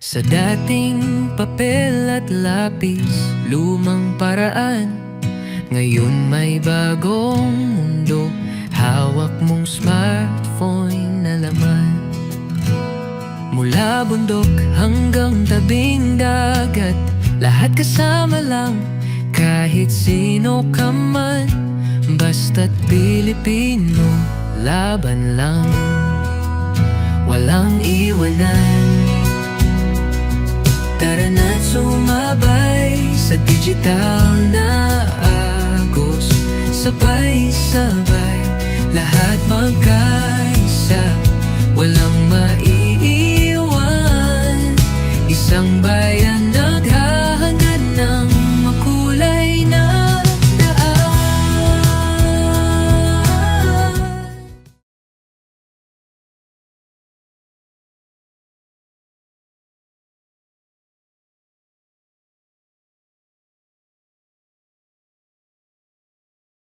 Sa dating papel at lapis, lumang paraan. Ngayon may bagong mundo, hawak mong smartphone na laman. Mula bundok hanggang tabing dagat, lahat kasama lang, kahit sino ka man. Basta't Pilipino, laban lang, walang iwanan. Tara na't sumabay sa digital na agos, sabay-sabay, lahat magkaisa, walang maiwan.